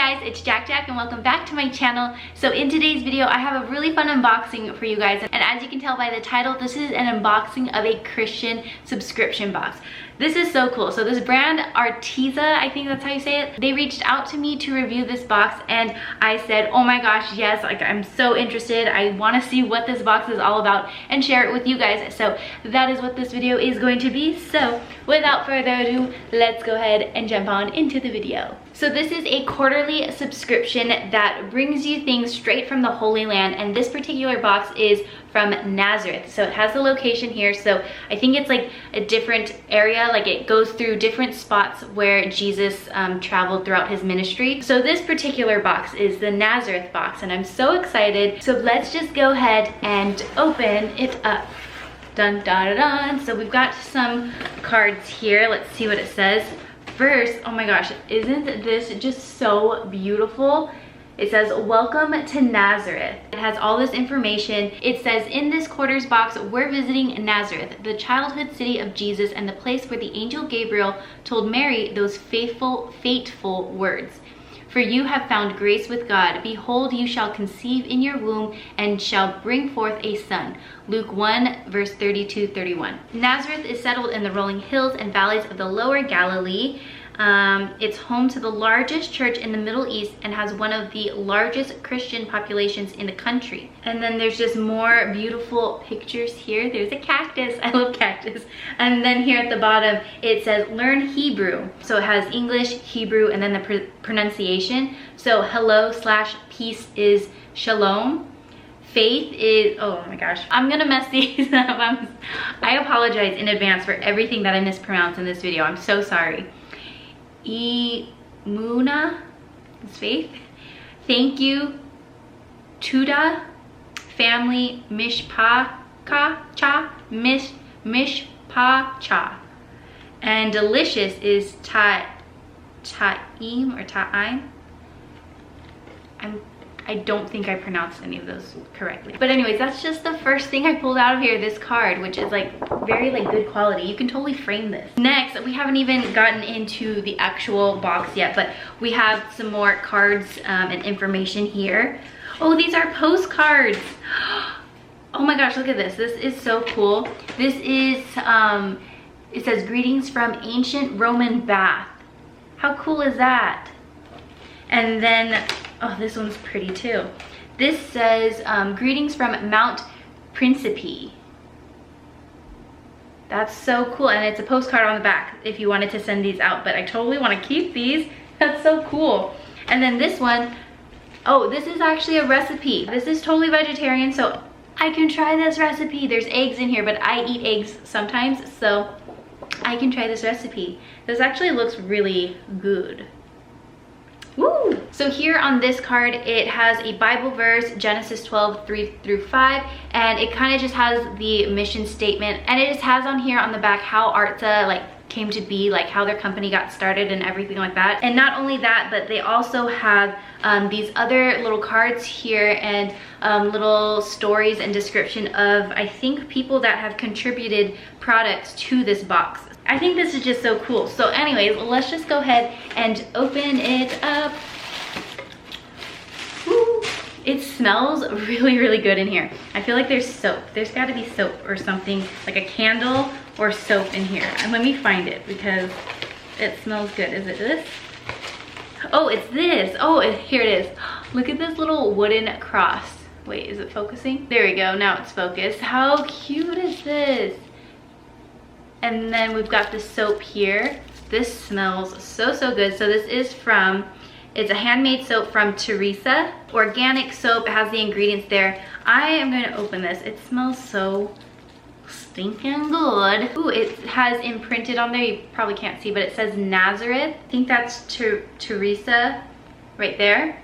guys, it's JaaackJack and welcome back to my channel. So in today's video, I have a really fun unboxing for you guys. And as you can tell by the title, this is an unboxing of a Christian subscription box. This is so cool. So this brand, Artza, I think that's how you say it, they reached out to me to review this box and I said, oh my gosh, yes, like I'm so interested. I want to see what this box is all about and share it with you guys. So that is what this video is going to be. So without further ado, let's go ahead and jump on into the video. So this is a quarterly subscription that brings you things straight from the Holy Land, and this particular box is from Nazareth. So it has the location here, so I think it's like a different area, like it goes through different spots where Jesus traveled throughout his ministry. So this particular box is the Nazareth box, and I'm so excited. So let's just go ahead and open it up. Dun dun dun. So we've got some cards here. Let's see what it says. First, oh my gosh, isn't this just so beautiful? It says, welcome to Nazareth. It has all this information. It says, in this quarters box, we're visiting Nazareth, the childhood city of Jesus and the place where the angel Gabriel told Mary those fateful words. For you have found grace with God. Behold, you shall conceive in your womb and shall bring forth a son. Luke 1, verse 32-31. Nazareth is settled in the rolling hills and valleys of the lower Galilee. It's home to the largest church in the Middle East and has one of the largest Christian populations in the country. And then there's just more beautiful pictures here. There's a cactus. I love cactus. And then here at the bottom, it says learn Hebrew. So it has English, Hebrew, and then the pronunciation. So hello/peace is shalom. Faith is, oh my gosh, I'm gonna mess these up. I apologize in advance for everything that I mispronounce in this video. I'm so sorry. Muna is faith. Thank you. Tuda, family, mishpacha, mishpacha. And delicious is ta'im or ta'im. I don't think I pronounced any of those correctly. But anyways, that's just the first thing I pulled out of here, this card, which is like very like good quality. You can totally frame this. Next, we haven't even gotten into the actual box yet, but we have some more cards and information here. Oh, these are postcards. Oh my gosh, look at this. This is so cool. This is, it says greetings from ancient Roman Bath. How cool is that? And then, oh, this one's pretty too. This says, greetings from Mount Principe. That's so cool, and it's a postcard on the back if you wanted to send these out, but I totally want to keep these. That's so cool. And then this one, oh, this is actually a recipe. This is totally vegetarian, so I can try this recipe. There's eggs in here, but I eat eggs sometimes, so I can try this recipe. This actually looks really good. Woo! So here on this card, it has a Bible verse, Genesis 12, 3-5, and it kind of just has the mission statement, and it just has on here on the back how Artsa like came to be, like how their company got started and everything like that. And not only that, but they also have these other little cards here and little stories and description of, I think, people that have contributed products to this box. I think this is just so cool. So anyways, let's just go ahead and open it up. Woo. It smells really, really good in here. I feel like there's soap. There's gotta be soap or something, like a candle or soap in here. And let me find it because it smells good. Is it this? Oh, it's this. Oh, here it is. Look at this little wooden cross. Wait, is it focusing? There we go, now it's focused. How cute is this? And then we've got the soap here. This smells so, so good. So this is from, it's a handmade soap from Teresa. Organic soap, it has the ingredients there. I am going to open this. It smells so stinking good. Ooh, it has imprinted on there, you probably can't see, but it says Nazareth. I think that's Teresa right there.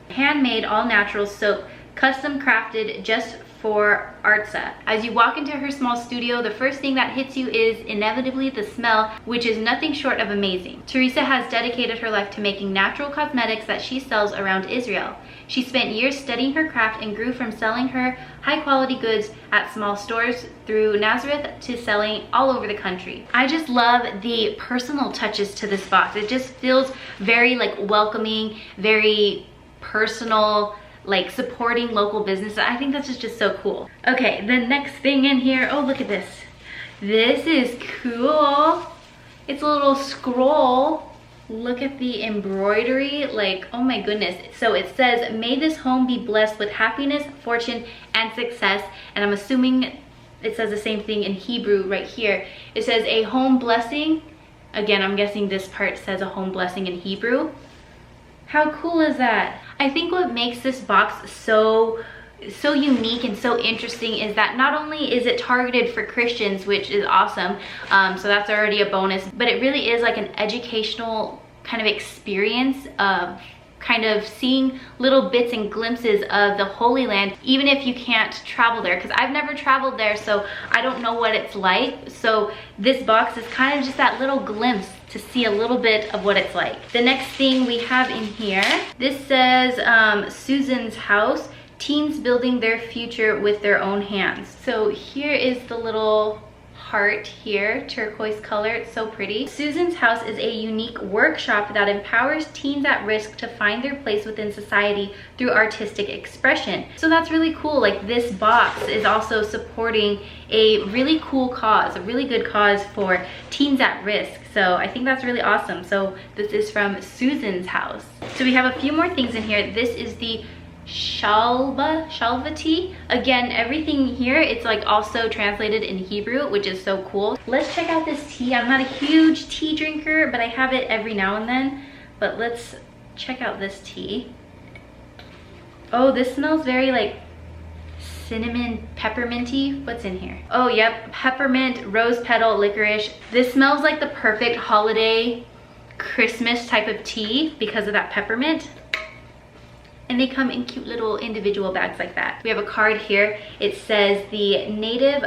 Handmade all natural soap, custom crafted just for Artsa. As you walk into her small studio, the first thing that hits you is inevitably the smell, which is nothing short of amazing. Teresa has dedicated her life to making natural cosmetics that she sells around Israel. She spent years studying her craft and grew from selling her high-quality goods at small stores through Nazareth to selling all over the country. I just love the personal touches to this box. It just feels very like welcoming, very personal, like supporting local business. I think that's just so cool. Okay, the next thing in here, oh, look at this. This is cool. It's a little scroll. Look at the embroidery, like, oh my goodness. So it says, may this home be blessed with happiness, fortune, and success. And I'm assuming it says the same thing in Hebrew right here. It says a home blessing. Again, I'm guessing this part says a home blessing in Hebrew. How cool is that? I think what makes this box so unique and so interesting is that not only is it targeted for Christians, which is awesome, so that's already a bonus, but it really is like an educational kind of experience of kind of seeing little bits and glimpses of the Holy Land, even if you can't travel there, because I've never traveled there, so I don't know what it's like. So this box is kind of just that little glimpse to see a little bit of what it's like. The next thing we have in here, this says Susan's house, teens building their future with their own hands. So here is the little heart here, turquoise color, it's so pretty. Susan's house is a unique workshop that empowers teens at risk to find their place within society through artistic expression. So that's really cool. Like, this box is also supporting a really cool cause, a really good cause for teens at risk. So I think that's really awesome. So this is from Susan's house. So we have a few more things in here. This is the shalva tea. Again, everything here, it's like also translated in Hebrew, which is so cool. Let's check out this tea. I'm not a huge tea drinker, but I have it every now and then. But let's check out this tea. Oh, this smells very like cinnamon, pepperminty. What's in here? Oh, yep, peppermint, rose petal, licorice. This smells like the perfect holiday Christmas type of tea because of that peppermint. And they come in cute little individual bags like that. We have a card here. It says the native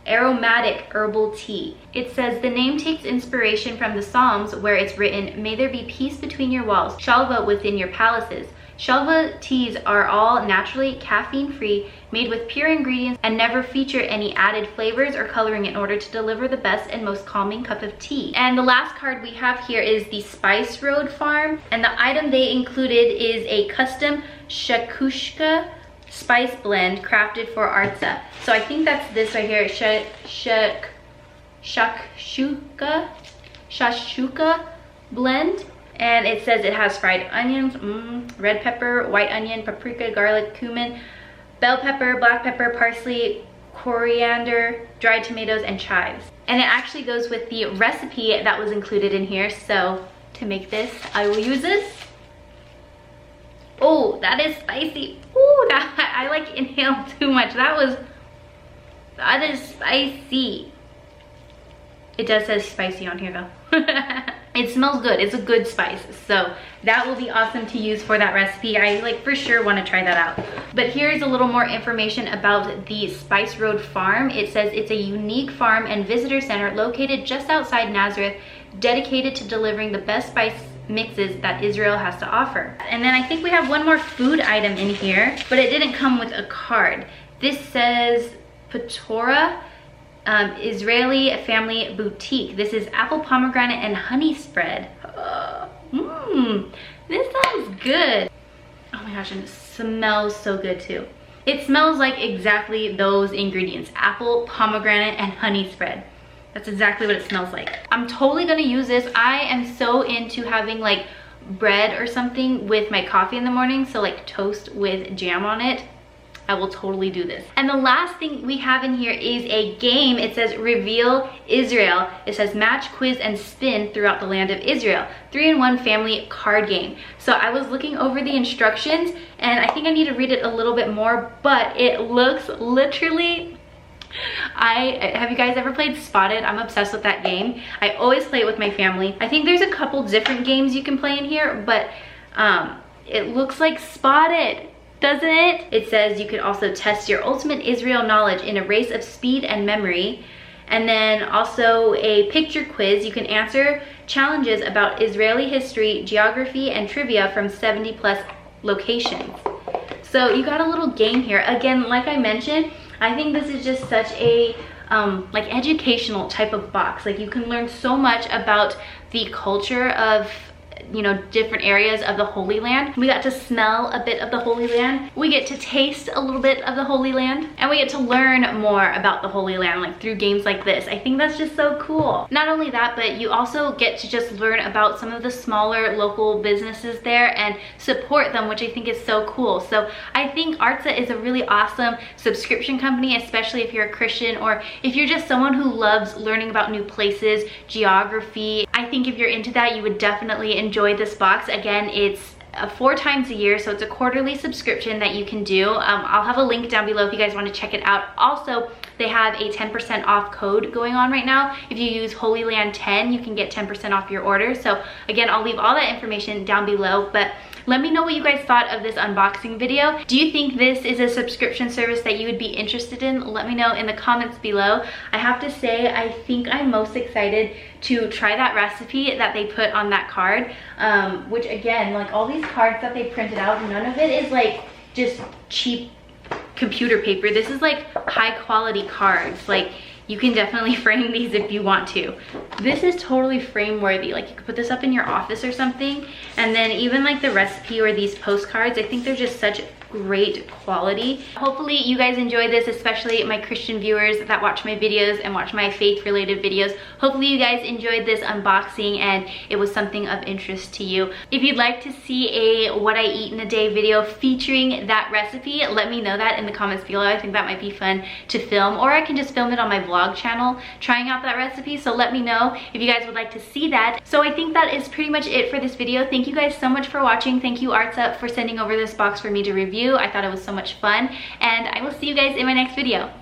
aromatic herbal tea. It says the name takes inspiration from the Psalms, where it's written, may there be peace between your walls, shalva within your palaces. Shalva teas are all naturally caffeine-free, made with pure ingredients, and never feature any added flavors or coloring in order to deliver the best and most calming cup of tea. And the last card we have here is the Spice Road Farm, and the item they included is a custom shakshuka spice blend crafted for Artsa. So I think that's this right here, shakshuka blend. And it says it has fried onions, red pepper, white onion, paprika, garlic, cumin, bell pepper, black pepper, parsley, coriander, dried tomatoes, and chives. And it actually goes with the recipe that was included in here. So to make this, I will use this. Oh, that is spicy. Ooh, that I like inhaled too much. That is spicy. It does say spicy on here though. It smells good. It's a good spice. So that will be awesome to use for that recipe. I like for sure want to try that out. But here's a little more information about the Spice Road Farm. It says it's a unique farm and visitor center located just outside Nazareth, dedicated to delivering the best spice mixes that Israel has to offer. And then I think we have one more food item in here, but it didn't come with a card. This says Patora Israeli Family Boutique. This is apple pomegranate and honey spread. This sounds good. Oh my gosh, and it smells so good too. It smells like exactly those ingredients, apple, pomegranate, and honey spread. That's exactly what it smells like. I'm totally gonna use this. I am so into having like bread or something with my coffee in the morning, so like toast with jam on it. I will totally do this. And the last thing we have in here is a game. It says Reveal Israel. It says match, quiz, and spin throughout the land of Israel. 3-in-1 family card game. So I was looking over the instructions and I think I need to read it a little bit more, but it looks literally, have you guys ever played Spotted? I'm obsessed with that game. I always play it with my family. I think there's a couple different games you can play in here, but it looks like Spotted. doesn't it? It says you can also test your ultimate Israel knowledge in a race of speed and memory. And then also a picture quiz. You can answer challenges about Israeli history, geography, and trivia from 70+ locations. So you got a little game here. Again, like I mentioned, I think this is just such a like educational type of box. Like you can learn so much about the culture of, you know, different areas of the Holy Land. We got to smell a bit of the Holy Land. We get to taste a little bit of the Holy Land, and we get to learn more about the Holy Land, like through games like this. I think that's just so cool. Not only that, but you also get to just learn about some of the smaller local businesses there and support them, which I think is so cool. So I think Artza is a really awesome subscription company, especially if you're a Christian or if you're just someone who loves learning about new places, geography. I think if you're into that, you would definitely enjoy this box. Again, it's 4 times a year, so it's a quarterly subscription that you can do. I'll have a link down below if you guys want to check it out. Also, they have a 10% off code going on right now. If you use Holy Land 10, you can get 10% off your order. So again, I'll leave all that information down below, but let me know what you guys thought of this unboxing video. Do you think this is a subscription service that you would be interested in? Let me know in the comments below. I have to say, I think I'm most excited to try that recipe that they put on that card, which again, like all these cards that they printed out, none of it is like just cheap computer paper. This is like high quality cards. Like you can definitely frame these if you want to. This is totally frame worthy. Like you could put this up in your office or something. And then even like the recipe or these postcards, I think they're just such great quality. Hopefully you guys enjoy this, especially my Christian viewers that watch my videos and watch my faith related videos. Hopefully you guys enjoyed this unboxing and it was something of interest to you. If you'd like to see a what I eat in a day video featuring that recipe, let me know that in the comments below. I think that might be fun to film, or I can just film it on my vlog channel trying out that recipe. So let me know if you guys would like to see that. So I think that is pretty much it for this video. Thank you guys so much for watching. Thank you Artsa for sending over this box for me to review. I thought it was so much fun, and I will see you guys in my next video.